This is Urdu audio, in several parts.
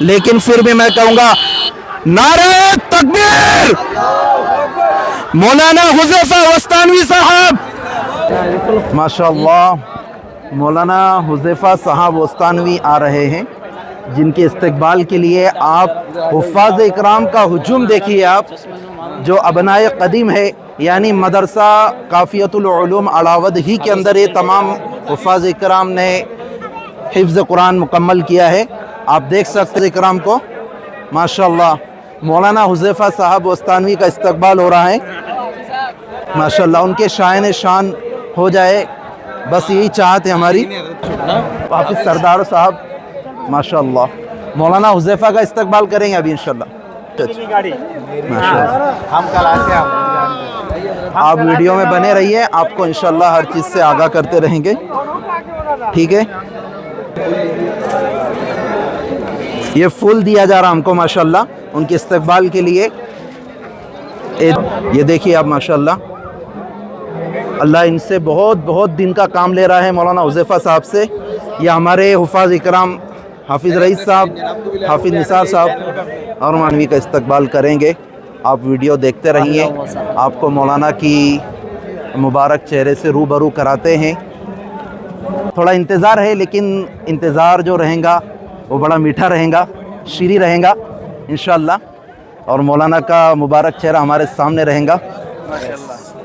لیکن پھر بھی میں کہوں گا نعرہ تکبیر مولانا حذیفہ وستانوی صاحب. ماشاءاللہ مولانا حذیفہ صاحب وستانوی آ رہے ہیں جن کے استقبال کے لیے آپ حفاظ اکرام کا ہجوم دیکھیے. آپ جو ابنائے قدیم ہے یعنی مدرسہ کافیت العلوم اڑاود ہی کے اندر یہ تمام حفاظ اکرام نے حفظ قرآن مکمل کیا ہے. آپ دیکھ سکتے ہیں اکرام کو ماشاءاللہ. مولانا حذیفہ صاحب وستانوی کا استقبال ہو رہا ہے ماشاءاللہ. ان کے شائن شان ہو جائے بس یہی چاہت ہے ہماری. حافظ سردار صاحب ماشاءاللہ مولانا حذیفہ کا استقبال کریں گے ابھی انشاءاللہ. آپ ویڈیو میں بنے رہیے, آپ کو انشاءاللہ ہر چیز سے آگاہ کرتے رہیں گے. ٹھیک ہے, یہ پھول دیا جا رہا ہم کو ماشاءاللہ ان کے استقبال کے لیے. یہ دیکھیے آپ ماشاءاللہ اللہ ان سے بہت بہت دن کا کام لے رہا ہے مولانا حذیفہ صاحب سے. یہ ہمارے حفاظ اکرام حافظ رئیس صاحب, حافظ نثار صاحب اور مانوی کا استقبال کریں گے. آپ ویڈیو دیکھتے رہیے, آپ کو مولانا کی مبارک چہرے سے روبرو کراتے ہیں. تھوڑا انتظار ہے لیکن انتظار جو رہیں گا وہ بڑا میٹھا رہیں گا, شیریں رہیں گا انشاءاللہ, اور مولانا کا مبارک چہرہ ہمارے سامنے رہیں گا.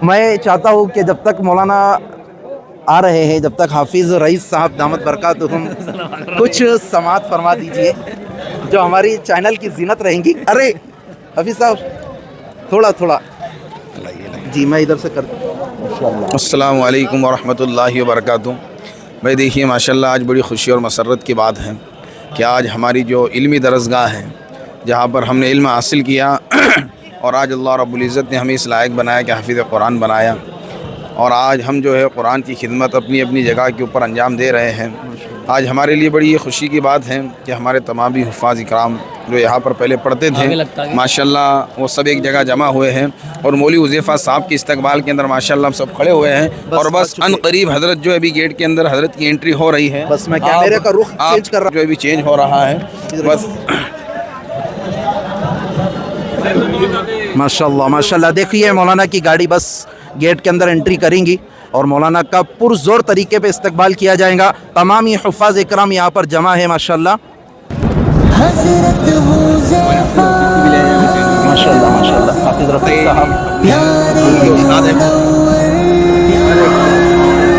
میں چاہتا ہوں کہ جب تک مولانا آ رہے ہیں, جب تک حافظ رئیس صاحب دامت برکاتہم کچھ سماعت فرما دیجئے جو ہماری چینل کی زینت رہیں گی. ارے حافظ صاحب تھوڑا جی میں ادھر سے کرتا ہوں. السلام علیکم ورحمۃ اللہ وبرکاتہ. بھائی دیکھیے ماشاءاللہ آج بڑی خوشی اور مسرت کی بات ہے کہ آج ہماری جو علمی درسگاہ ہے جہاں پر ہم نے علم حاصل کیا اور آج اللہ رب العزت نے ہمیں اس لائق بنایا کہ حافظ قرآن بنایا, اور آج ہم جو ہے قرآن کی خدمت اپنی اپنی جگہ کے اوپر انجام دے رہے ہیں. آج ہمارے لیے بڑی خوشی کی بات ہے کہ ہمارے تمام بھی حفاظ اکرام جو یہاں پر پہلے پڑھتے تھے ماشاءاللہ وہ سب ایک جگہ جمع ہوئے ہیں, اور مولوی حذیفہ صاحب کے استقبال کے اندر ماشاءاللہ ہم سب کھڑے ہوئے ہیں. اور بس ان قریب حضرت جو ابھی گیٹ کے اندر حضرت کی انٹری ہو رہی ہے. بس میں کیمرے کا رخ چینج کر رہا ہوں, جو ابھی چینج ہو رہا ہے بس ماشاءاللہ. دیکھیے مولانا کی گاڑی بس گیٹ کے اندر انٹری کریں گی اور مولانا کا پرزور طریقے پہ استقبال کیا جائے گا. تمام ہی حفاظ اکرام یہاں پر جمع ہے ماشاءاللہ. ماشاءاللہ حافظ رفیع صاحب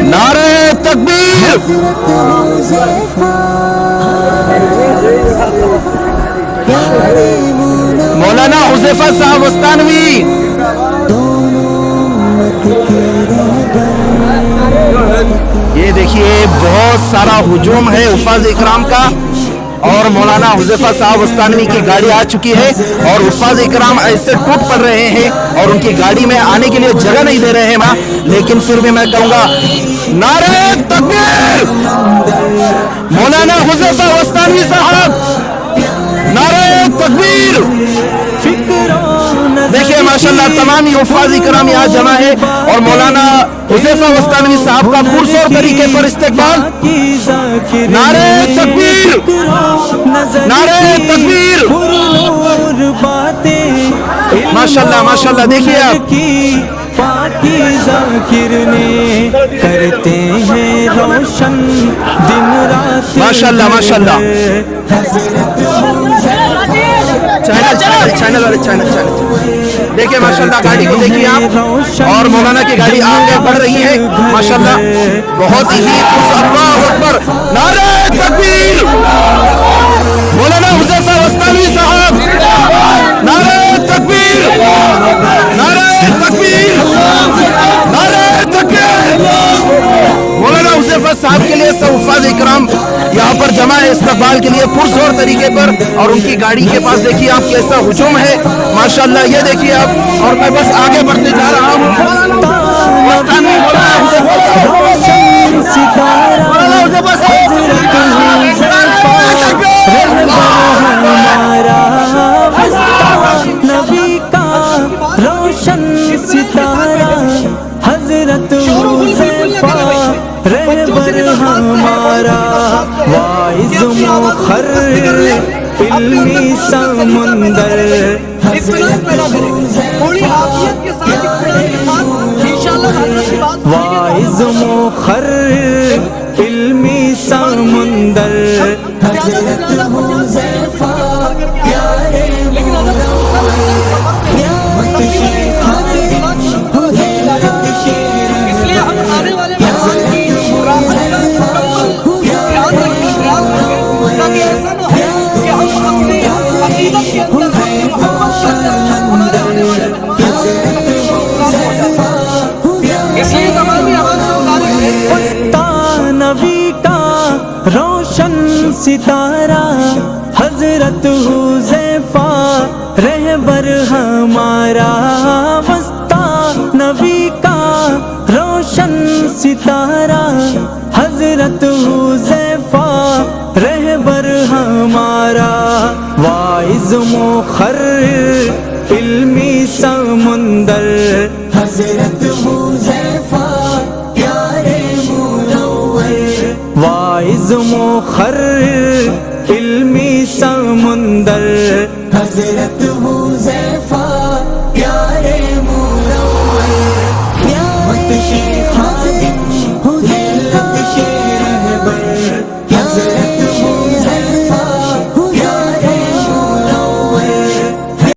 نعرہ تکبیر مولانا حذیفہ صاحب وستانوی. یہ دیکھیے بہت سارا ہجوم ہے حفاظ اکرام کا, اور مولانا حذیفہ صاحب وستانوی کی گاڑی آ چکی ہے اور حفاظ اکرام ایسے ٹوٹ پڑ رہے ہیں اور ان کی گاڑی میں آنے کے لیے جگہ نہیں دے رہے ہیں. لیکن پھر بھی میں کہوں گا نعرہ تکبیر مولانا حذیفہ وستانوی صاحب, نعرہ تکبیر. دیکھیے ماشاءاللہ تمام ہی حفاظ اکرام یہاں جمع ہے اور مولانا حذیفہ وستانوی صاحب کا پرزور طریقے پر استقبال. نعرہ تکبیر, نعرہ تکبیر. ماشاءاللہ دیکھیے آپ کرتے ہیں روشن دن رات ماشاءاللہ. چینل دیکھیے ماشاءاللہ گاڑی کو دیکھیے آپ, اور مولانا کی گاڑی آگے بڑھ رہی ہے ماشاءاللہ بہت ہی. اللہ اکبر, نعرہ تکبیر مولانا حذیفہ وستانوی صاحب, نعرہ تکبیر, نعرہ تکبیر, نعرہ تکبیر. مولانا حذیفہ صاحب کے لیے سب حفاظ اکرام یہاں پر جمع ہے استقبال کے لیے پرزور طریقے پر, اور ان کی گاڑی کے پاس دیکھیے آپ کیسا ہجوم ہے ماشاءاللہ. یہ دیکھیے آپ, اور میں بس آگے بڑھتے جا رہا ہوں. نبی کا روشن ستارہ حضرت حذیفہ رہبر ہمارا, واعظ مقرر علمی سمندر اطمینان پیدا کریں تھوڑی عافیت کے ساتھ اطمینان کے ساتھ انشاءاللہ حضرت کی بات واعظ مقرر علمی سمندر حضرت حذیفہ پیارے اس لیے ہم آنے والے مہمان کی یاد رکھیں تاکہ ایسا نہ ہو کہ ہم اپنی عقیدت کے اندر اس لیے تمامی نبی کا روشن ستارہ حضرت حذیفہ رہبر ہمارا مستہ نبی کا روشن ستارہ حضرت حذیفہ رہبر ہمارا واعظ مقرر علمی سمندر حضرت حذیفہ پیارے منور واعظ مقرر علمی سمندر حضرت